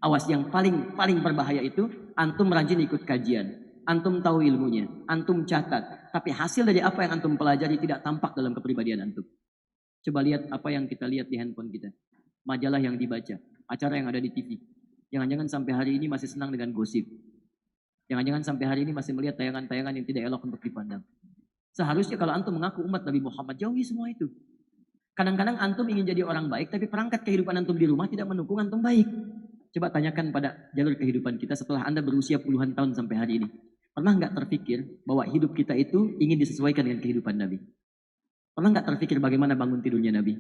Awas, yang paling berbahaya itu antum rajin ikut kajian, antum tahu ilmunya, antum catat, tapi hasil dari apa yang antum pelajari tidak tampak dalam kepribadian antum. Coba lihat apa yang kita lihat di handphone kita, majalah yang dibaca, acara yang ada di TV. Jangan-jangan sampai hari ini masih senang dengan gosip. Jangan-jangan sampai hari ini masih melihat tayangan-tayangan yang tidak elok untuk dipandang. Seharusnya kalau antum mengaku umat Nabi Muhammad, jauhi semua itu. Kadang-kadang antum ingin jadi orang baik, tapi perangkat kehidupan antum di rumah tidak mendukung antum baik. Coba tanyakan pada jalur kehidupan kita setelah Anda berusia puluhan tahun sampai hari ini. Pernah nggak terpikir bahwa hidup kita itu ingin disesuaikan dengan kehidupan Nabi? Pernah nggak terpikir bagaimana bangun tidurnya Nabi?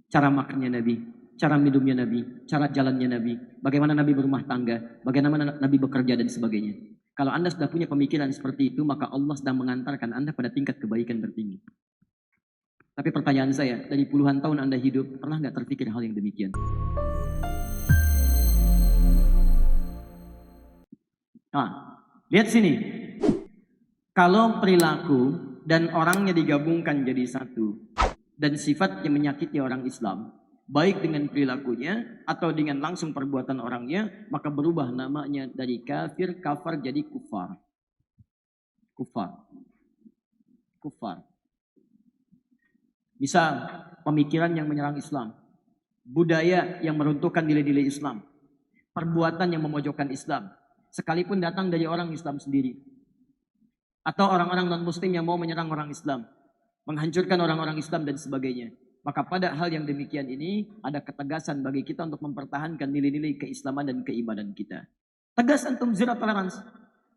Cara makannya Nabi? Cara minumnya Nabi? Cara jalannya Nabi? Bagaimana Nabi berumah tangga? Bagaimana Nabi bekerja dan sebagainya? Kalau Anda sudah punya pemikiran seperti itu, maka Allah sedang mengantarkan Anda pada tingkat kebaikan tertinggi. Tapi pertanyaan saya, dari puluhan tahun Anda hidup, pernah nggak terpikir hal yang demikian? Nah, lihat sini. Kalau perilaku dan orangnya digabungkan jadi satu, dan sifat yang menyakiti orang Islam, baik dengan perilakunya atau dengan langsung perbuatan orangnya, maka berubah namanya dari kafir, kafar jadi kufar. Kufar. Misal, pemikiran yang menyerang Islam, budaya yang meruntuhkan nilai-nilai Islam, perbuatan yang memojokkan Islam, sekalipun datang dari orang Islam sendiri, atau orang-orang non-muslim yang mau menyerang orang Islam, menghancurkan orang-orang Islam dan sebagainya. Maka pada hal yang demikian ini ada ketegasan bagi kita untuk mempertahankan nilai-nilai keislaman dan keimanan kita. Tegas antum, zero tolerance.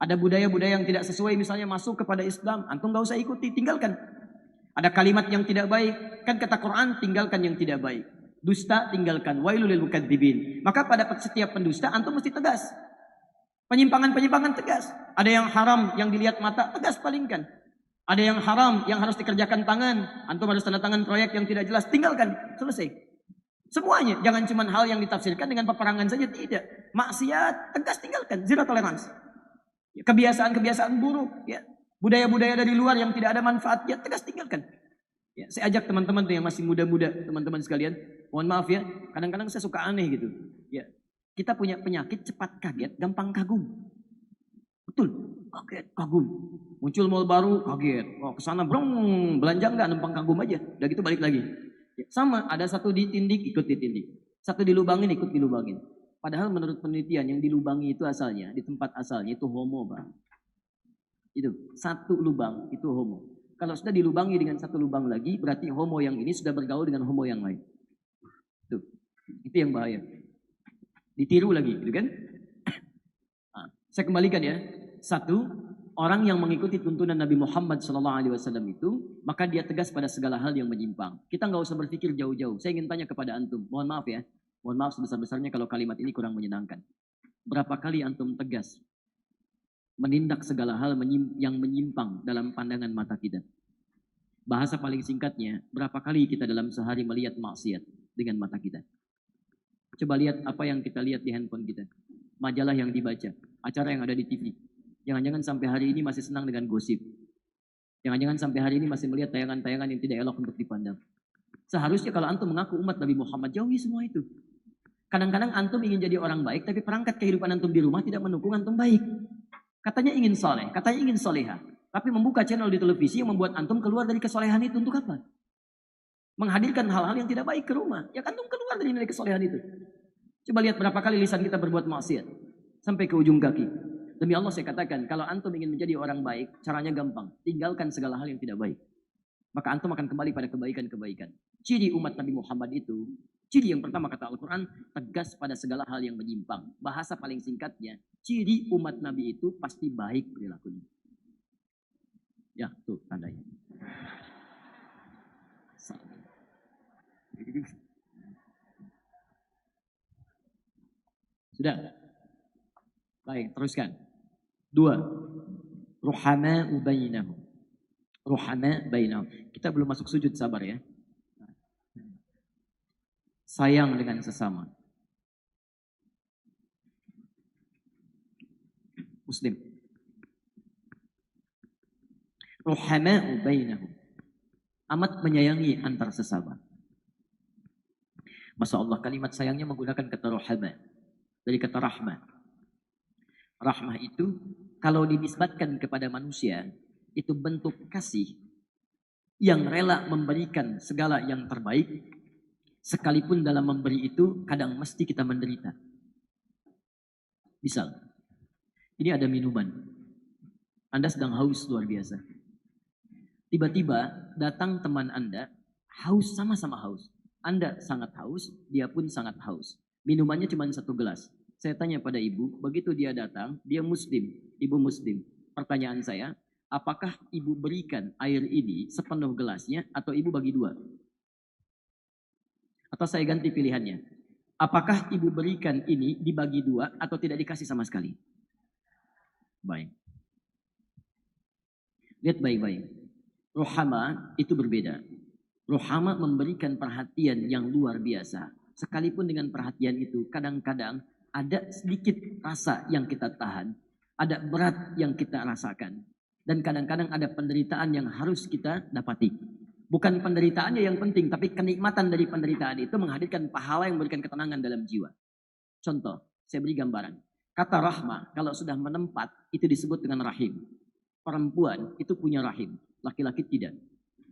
Ada budaya-budaya yang tidak sesuai misalnya masuk kepada Islam, antum gak usah ikuti, tinggalkan. Ada kalimat yang tidak baik, kan kata Quran, tinggalkan yang tidak baik. Dusta tinggalkan, wailul lil mukadzibin. Maka pada setiap pendusta antum mesti tegas. Penyimpangan-penyimpangan tegas. Ada yang haram yang dilihat mata, tegas palingkan. Ada yang haram yang harus dikerjakan tangan, antum harus tanda tangan proyek yang tidak jelas, tinggalkan, selesai. Semuanya, jangan cuma hal yang ditafsirkan dengan peperangan saja, tidak. Maksiat, tegas tinggalkan, zero tolerance. Kebiasaan-kebiasaan buruk, ya. Budaya-budaya dari luar yang tidak ada manfaatnya, tegas tinggalkan. Ya, saya ajak teman-teman yang masih muda-muda, teman-teman sekalian, mohon maaf ya, kadang-kadang saya suka aneh gitu. Ya, kita punya penyakit cepat kaget, gampang kagum. Betul, kaget, kagum. Muncul mall baru, kaget. Oh, kesana brong, belanja enggak, numpang kagum aja. Udah gitu balik lagi. Ya, sama, ada satu ditindik, ikut ditindik. Satu dilubangin, ikut dilubangin. Padahal menurut penelitian yang dilubangi itu asalnya, di tempat asalnya itu homo, Pak. Itu, satu lubang itu homo. Kalau sudah dilubangi dengan satu lubang lagi, berarti homo yang ini sudah bergaul dengan homo yang lain. Tuh, itu yang bahaya. Ditiru lagi, gitu kan? Nah, saya kembalikan ya. Satu, orang yang mengikuti tuntunan Nabi Muhammad SAW itu, maka dia tegas pada segala hal yang menyimpang. Kita nggak usah berpikir jauh-jauh. Saya ingin tanya kepada antum, mohon maaf ya, mohon maaf sebesar-besarnya kalau kalimat ini kurang menyenangkan. Berapa kali antum tegas menindak segala hal yang menyimpang dalam pandangan mata kita? Bahasa paling singkatnya, berapa kali kita dalam sehari melihat maksiat dengan mata kita? Coba lihat apa yang kita lihat di handphone kita, majalah yang dibaca, acara yang ada di TV. Jangan-jangan sampai hari ini masih senang dengan gosip. Jangan-jangan sampai hari ini masih melihat tayangan-tayangan yang tidak elok untuk dipandang. Seharusnya kalau antum mengaku umat Nabi Muhammad, jauhi semua itu. Kadang-kadang antum ingin jadi orang baik, tapi perangkat kehidupan antum di rumah tidak mendukung antum baik. Katanya ingin soleh, katanya ingin soleha. Tapi membuka channel di televisi yang membuat antum keluar dari kesolehan itu untuk apa? Menghadirkan hal-hal yang tidak baik ke rumah. Ya antum keluar dari nilai kesolehan itu. Coba lihat berapa kali lisan kita berbuat maksiat. Sampai ke ujung kaki. Demi Allah saya katakan, kalau antum ingin menjadi orang baik, caranya gampang. Tinggalkan segala hal yang tidak baik. Maka antum akan kembali pada kebaikan-kebaikan. Ciri umat Nabi Muhammad itu, ciri yang pertama kata Al-Quran, tegas pada segala hal yang menyimpang. Bahasa paling singkatnya, ciri umat Nabi itu pasti baik perilakunya. Ya, tuh tandanya. Sudah? Baik, teruskan. 2. Ruhama bainahum. Ruhama bainahum. Kita belum masuk sujud, sabar ya. Sayang dengan sesama. Muslim. Ruhama bainahum. Amat menyayangi antar sesama. Masya Allah, kalimat sayangnya menggunakan kata ruhama. Dari kata rahmah. Rahmah itu kalau dinisbatkan kepada manusia, itu bentuk kasih yang rela memberikan segala yang terbaik, sekalipun dalam memberi itu kadang mesti kita menderita. Misal, ini ada minuman. Anda sedang haus luar biasa. Tiba-tiba datang teman Anda, haus, sama-sama haus. Anda sangat haus, dia pun sangat haus. Minumannya cuma 1 gelas. Saya tanya pada ibu, begitu dia datang, dia muslim, ibu muslim. Pertanyaan saya, apakah ibu berikan air ini sepenuh gelasnya atau ibu bagi 2? Atau saya ganti pilihannya. Apakah ibu berikan ini dibagi 2 atau tidak dikasih sama sekali? Baik. Lihat baik-baik. Rohama itu berbeda. Rohama memberikan perhatian yang luar biasa. Sekalipun dengan perhatian itu kadang-kadang ada sedikit rasa yang kita tahan. Ada berat yang kita rasakan. Dan kadang-kadang ada penderitaan yang harus kita dapati. Bukan penderitaannya yang penting, tapi kenikmatan dari penderitaan itu menghadirkan pahala yang memberikan ketenangan dalam jiwa. Contoh, saya beri gambaran. Kata rahmah, kalau sudah menempat, itu disebut dengan rahim. Perempuan itu punya rahim, laki-laki tidak.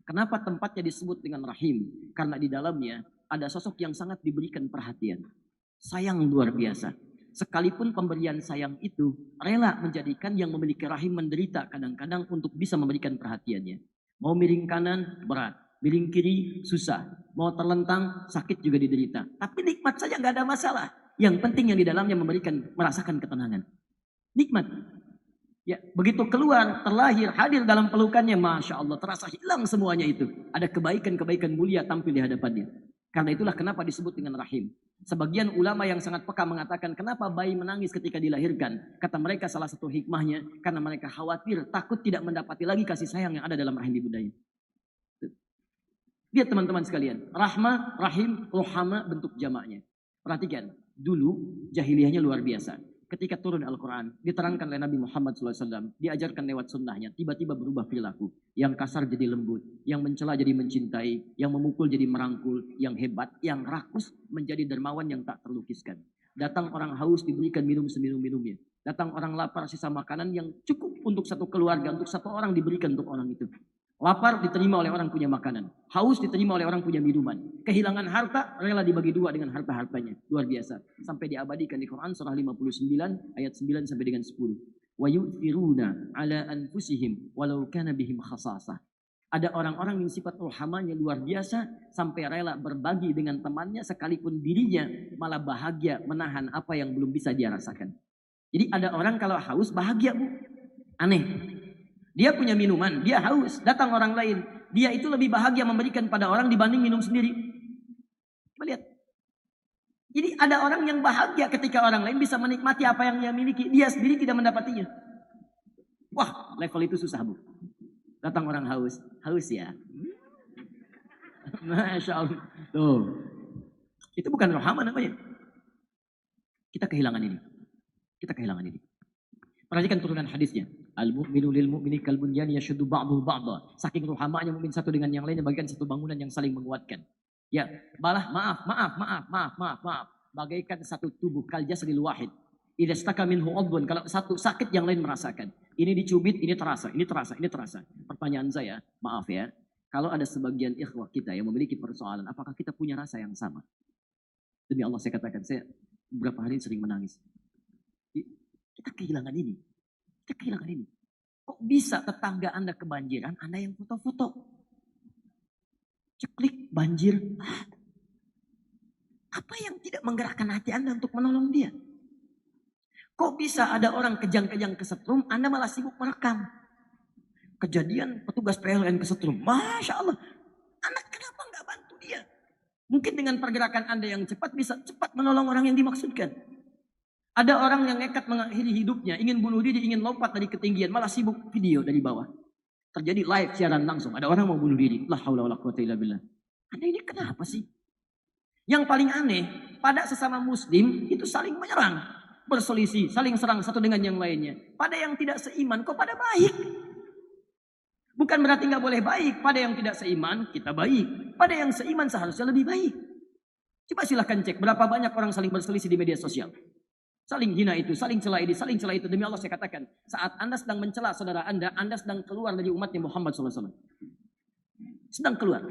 Kenapa tempatnya disebut dengan rahim? Karena di dalamnya ada sosok yang sangat diberikan perhatian. Sayang luar biasa. Sekalipun pemberian sayang itu rela menjadikan yang memiliki rahim menderita kadang-kadang untuk bisa memberikan perhatiannya. Mau miring kanan, berat. Miring kiri, susah. Mau terlentang, sakit juga diderita. Tapi nikmat saja nggak ada masalah. Yang penting yang di dalamnya merasakan ketenangan. Nikmat. Ya, begitu keluar, terlahir, hadir dalam pelukannya, Masya Allah, terasa hilang semuanya itu. Ada kebaikan-kebaikan mulia tampil di hadapannya. Karena itulah kenapa disebut dengan rahim. Sebagian ulama yang sangat peka mengatakan kenapa bayi menangis ketika dilahirkan. Kata mereka salah satu hikmahnya karena mereka khawatir takut tidak mendapati lagi kasih sayang yang ada dalam rahim ibundanya. Lihat teman-teman sekalian. Rahmah, rahim, rohama bentuk jamaknya. Perhatikan. Dulu jahiliyahnya luar biasa. Ketika turun Al-Quran, diterangkan oleh Nabi Muhammad SAW, diajarkan lewat sunnahnya, tiba-tiba berubah perilaku. Yang kasar jadi lembut, yang mencela jadi mencintai, yang memukul jadi merangkul, yang hebat, yang rakus menjadi dermawan yang tak terlukiskan. Datang orang haus diberikan minum seminum-minumnya. Datang orang lapar sisa makanan yang cukup untuk satu keluarga, untuk satu orang diberikan untuk orang itu. Lapar diterima oleh orang punya makanan. Haus diterima oleh orang punya minuman. Kehilangan harta rela dibagi 2 dengan harta-hartanya. Luar biasa. Sampai diabadikan di Quran surah 59 ayat 9 sampai dengan 10. Wa yu'thiruna ala anfusihim walau kana bihim khasasah. Ada orang-orang yang sifat rohamanya luar biasa sampai rela berbagi dengan temannya sekalipun dirinya malah bahagia menahan apa yang belum bisa dia rasakan. Jadi ada orang kalau haus bahagia, Bu. Aneh. Dia punya minuman, dia haus, datang orang lain. Dia itu lebih bahagia memberikan pada orang dibanding minum sendiri. Coba lihat. Jadi ada orang yang bahagia ketika orang lain bisa menikmati apa yang dia miliki. Dia sendiri tidak mendapatinya. Wah, level itu susah, Bu. Datang orang haus. Haus ya. Masya Allah. Tuh. Itu bukan rohama namanya. Kita kehilangan ini. Kita kehilangan ini. Perhatikan turunan hadisnya. Al-mu'minu lil mu'mini kal bunyan yashuddu ba'duhu ba'dha. Saking ruhamanya mukmin satu dengan yang lainnya bagikan satu bangunan yang saling menguatkan. Ya, maaf. Bagaikan satu tubuh kal jasadil wahid. Idza staka minhu 'udhun, kalau satu sakit yang lain merasakan. Ini dicubit, ini terasa, ini terasa, ini terasa. Pertanyaan saya, maaf ya, kalau ada sebagian ikhwah kita yang memiliki persoalan, apakah kita punya rasa yang sama? Demi Allah saya katakan, saya beberapa hari sering menangis. Kita kehilangan ini. Kita kehilangan ini. Kok bisa tetangga Anda kebanjiran, Anda yang foto-foto? Ceklik, banjir. Apa yang tidak menggerakkan hati Anda untuk menolong dia? Kok bisa ada orang kejang-kejang kesetrum, Anda malah sibuk merekam? Kejadian petugas PLN kesetrum. Masya Allah. Anda kenapa nggak bantu dia? Mungkin dengan pergerakan Anda yang cepat bisa cepat menolong orang yang dimaksudkan. Ada orang yang nekat mengakhiri hidupnya, ingin bunuh diri, ingin lompat dari ketinggian, malah sibuk video dari bawah. Terjadi live siaran langsung, ada orang mau bunuh diri. La haula wala quwata illa billah. Anda ini kenapa sih? Yang paling aneh, pada sesama muslim itu saling menyerang, berselisih, saling serang satu dengan yang lainnya. Pada yang tidak seiman, kok pada baik? Bukan berarti nggak boleh baik. Pada yang tidak seiman, kita baik. Pada yang seiman seharusnya lebih baik. Coba silahkan cek berapa banyak orang saling berselisih di media sosial. Saling hina itu, saling celah ini, saling celah itu. Demi Allah saya katakan, saat Anda sedang mencela saudara Anda sedang keluar dari umatnya Muhammad SAW. Sedang keluar.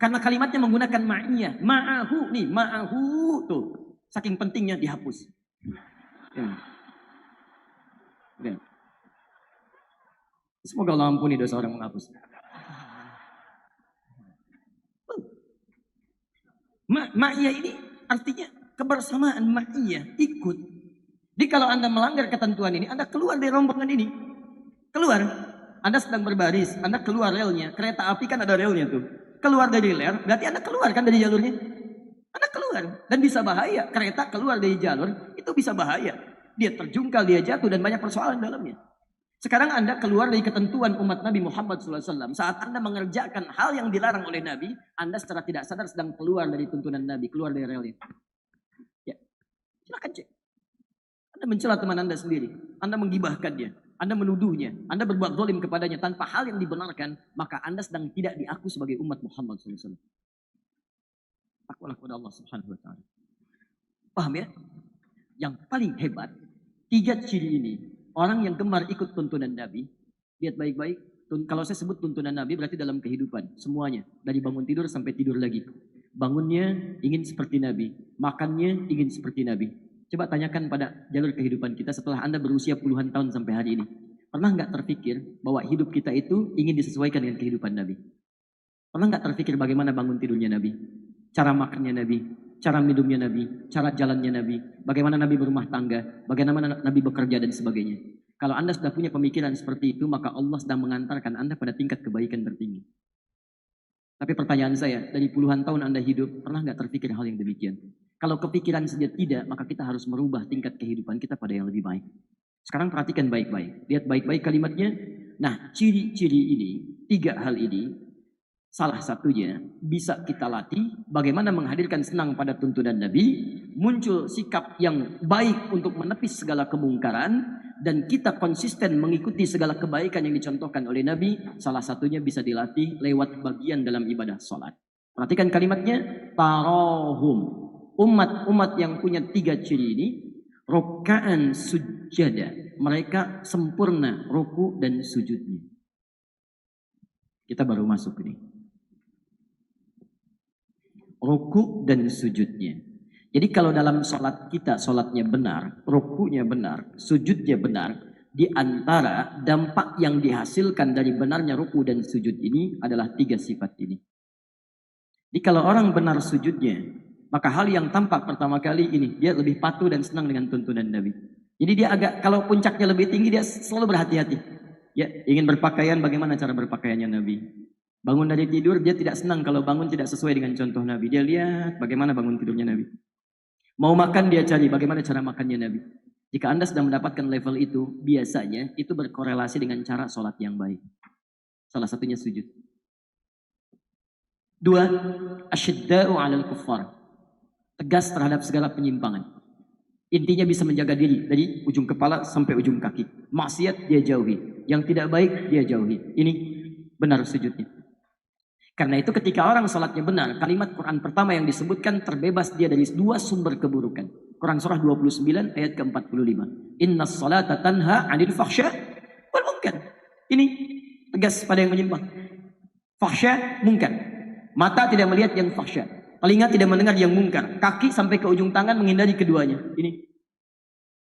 Karena kalimatnya menggunakan ma'iyah. Ma'ahu nih, ma'ahu tuh. Saking pentingnya dihapus. Ya. Ya. Semoga Allah ampuni dosa orang menghapus. Ma'iyah ini artinya kebersamaan, ma'iyah, ikut. Jadi kalau Anda melanggar ketentuan ini, Anda keluar dari rombongan ini. Keluar. Anda sedang berbaris, Anda keluar relnya. Kereta api kan ada relnya tuh. Keluar dari rel, berarti Anda keluar kan dari jalurnya. Anda keluar. Dan bisa bahaya. Kereta keluar dari jalur, itu bisa bahaya. Dia terjungkal, dia jatuh, dan banyak persoalan dalamnya. Sekarang Anda keluar dari ketentuan umat Nabi Muhammad SAW. Saat Anda mengerjakan hal yang dilarang oleh Nabi, Anda secara tidak sadar sedang keluar dari tuntunan Nabi, keluar dari relnya. Ya, silakan cek. Anda mencela teman Anda sendiri. Anda menggibahkan dia. Anda menuduhnya. Anda berbuat zalim kepadanya tanpa hal yang dibenarkan. Maka Anda sedang tidak diaku sebagai umat Muhammad SAW. Takwalah kepada Allah Subhanahu Wa Taala. Paham ya? Yang paling hebat, 3 ciri ini. Orang yang gemar ikut tuntunan Nabi. Lihat baik-baik. Kalau saya sebut tuntunan Nabi berarti dalam kehidupan. Semuanya. Dari bangun tidur sampai tidur lagi. Bangunnya ingin seperti Nabi. Makannya ingin seperti Nabi. Coba tanyakan pada jalur kehidupan kita setelah Anda berusia puluhan tahun sampai hari ini. Pernah nggak terpikir bahwa hidup kita itu ingin disesuaikan dengan kehidupan Nabi? Pernah nggak terpikir bagaimana bangun tidurnya Nabi? Cara makannya Nabi? Cara minumnya Nabi? Cara jalannya Nabi? Bagaimana Nabi berumah tangga? Bagaimana Nabi bekerja dan sebagainya? Kalau Anda sudah punya pemikiran seperti itu, maka Allah sedang mengantarkan Anda pada tingkat kebaikan tertinggi. Tapi pertanyaan saya, dari puluhan tahun Anda hidup, pernah nggak terpikir hal yang demikian? Kalau kepikiran saja tidak, maka kita harus merubah tingkat kehidupan kita pada yang lebih baik. Sekarang perhatikan baik-baik. Lihat baik-baik kalimatnya. Nah, ciri-ciri ini, 3 hal ini, salah satunya bisa kita latih bagaimana menghadirkan senang pada tuntunan Nabi, muncul sikap yang baik untuk menepis segala kemungkaran, dan kita konsisten mengikuti segala kebaikan yang dicontohkan oleh Nabi. Salah satunya bisa dilatih lewat bagian dalam ibadah sholat. Perhatikan kalimatnya, tarahum. Umat-umat yang punya 3 ciri ini, ruka'an sujada. Mereka sempurna ruku dan sujudnya. Kita baru masuk ini. Ruku dan sujudnya. Jadi kalau dalam sholat kita, sholatnya benar, rukunya benar, sujudnya benar, di antara dampak yang dihasilkan dari benarnya ruku dan sujud ini adalah 3 sifat ini. Jadi kalau orang benar sujudnya, maka hal yang tampak pertama kali ini, dia lebih patuh dan senang dengan tuntunan Nabi. Jadi dia agak, kalau puncaknya lebih tinggi, dia selalu berhati-hati. Ya, ingin berpakaian, bagaimana cara berpakaiannya Nabi? Bangun dari tidur, dia tidak senang kalau bangun tidak sesuai dengan contoh Nabi. Dia lihat bagaimana bangun tidurnya Nabi. Mau makan, dia cari bagaimana cara makannya Nabi. Jika Anda sedang mendapatkan level itu, biasanya itu berkorelasi dengan cara sholat yang baik. Salah satunya sujud. 2, asyidda'u 'alal kuffar. Tegas terhadap segala penyimpangan. Intinya bisa menjaga diri dari ujung kepala sampai ujung kaki. Maksiat dia jauhi, yang tidak baik dia jauhi. Ini benar sujudnya. Karena itu ketika orang salatnya benar, kalimat Quran pertama yang disebutkan terbebas dia dari 2 sumber keburukan. Quran surah 29 ayat ke-45. Innas salata tanha 'anil fahsya wal munkar. Ini tegas pada yang menyimpang. Fahsya, munkar. Mata tidak melihat yang fahsya. Telinga tidak mendengar yang mungkar. Kaki sampai ke ujung tangan menghindari keduanya. Ini.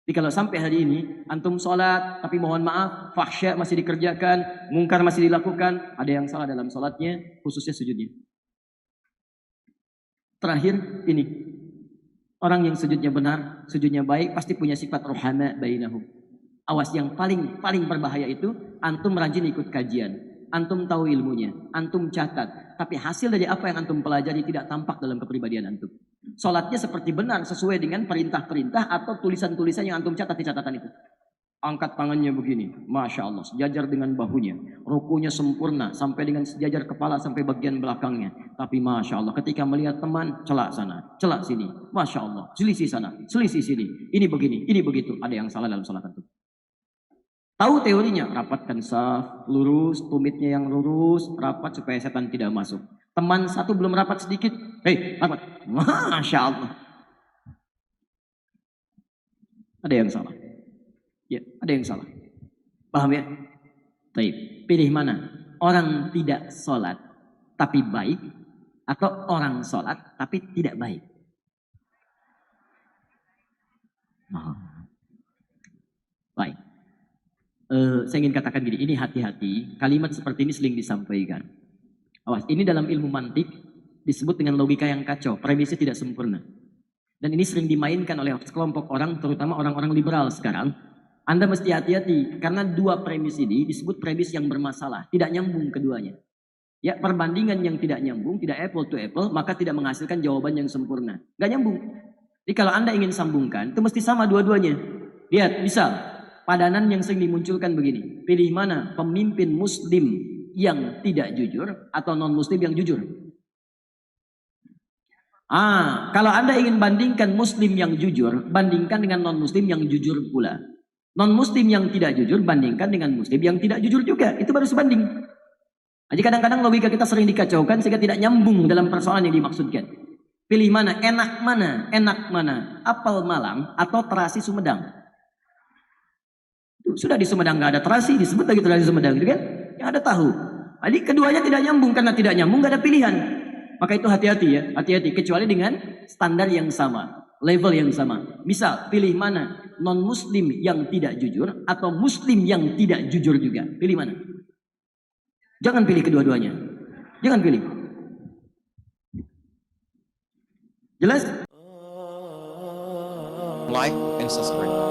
Jadi kalau sampai hari ini, antum sholat, tapi mohon maaf, fahsya masih dikerjakan, mungkar masih dilakukan, ada yang salah dalam sholatnya, khususnya sujudnya. Terakhir, ini. Orang yang sujudnya benar, sujudnya baik, pasti punya sifat rohana bainahum. Awas, yang paling berbahaya itu, antum rajin ikut kajian. Antum tahu ilmunya, antum catat, tapi hasil dari apa yang antum pelajari tidak tampak dalam kepribadian antum. Sholatnya seperti benar sesuai dengan perintah-perintah atau tulisan-tulisan yang antum catat di catatan itu. Angkat tangannya begini, Masya Allah, sejajar dengan bahunya. Rukunya sempurna, sampai dengan sejajar kepala sampai bagian belakangnya. Tapi Masya Allah, ketika melihat teman, celak sana, celak sini. Masya Allah, selisih sana, selisih sini. Ini begini, ini begitu. Ada yang salah dalam sholat antum. Tahu teorinya, rapatkan saf, lurus, tumitnya yang lurus, rapat supaya setan tidak masuk. Teman satu belum rapat sedikit, hei, rapat. Masya Allah. Ada yang salah. Ya, ada yang salah. Paham ya? Baik. Pilih mana? Orang tidak sholat tapi baik, atau orang sholat tapi tidak baik? Oh. Baik. Saya ingin katakan gini, ini hati-hati. Kalimat seperti ini sering disampaikan. Awas, ini dalam ilmu mantik disebut dengan logika yang kacau. Premisnya tidak sempurna. Dan ini sering dimainkan oleh sekelompok orang, terutama orang-orang liberal sekarang. Anda mesti hati-hati, karena dua premis ini disebut premis yang bermasalah. Tidak nyambung keduanya. Ya, perbandingan yang tidak nyambung, tidak apple to apple, maka tidak menghasilkan jawaban yang sempurna. Gak nyambung. Jadi kalau Anda ingin sambungkan, itu mesti sama dua-duanya. Lihat, misal, padanan yang sering dimunculkan begini. Pilih mana pemimpin muslim yang tidak jujur atau non-muslim yang jujur? Kalau Anda ingin bandingkan muslim yang jujur, bandingkan dengan non-muslim yang jujur pula. Non-muslim yang tidak jujur, bandingkan dengan muslim yang tidak jujur juga. Itu baru sebanding. Jadi kadang-kadang logika kita sering dikacaukan sehingga tidak nyambung dalam persoalan yang dimaksudkan. Pilih mana? Enak mana? Enak mana? Apel Malang atau terasi Sumedang? Sudah di Sumedang nggak ada terasi, disebut lagi terasi Sumedang, gitu kan? Yang ada tahu. Jadi keduanya tidak nyambung, karena tidak nyambung nggak ada pilihan. Maka itu hati-hati ya, hati-hati. Kecuali dengan standar yang sama, level yang sama. Misal, pilih mana? Non-muslim yang tidak jujur atau muslim yang tidak jujur juga? Pilih mana? Jangan pilih kedua-duanya. Jangan pilih. Jelas? Like and subscribe.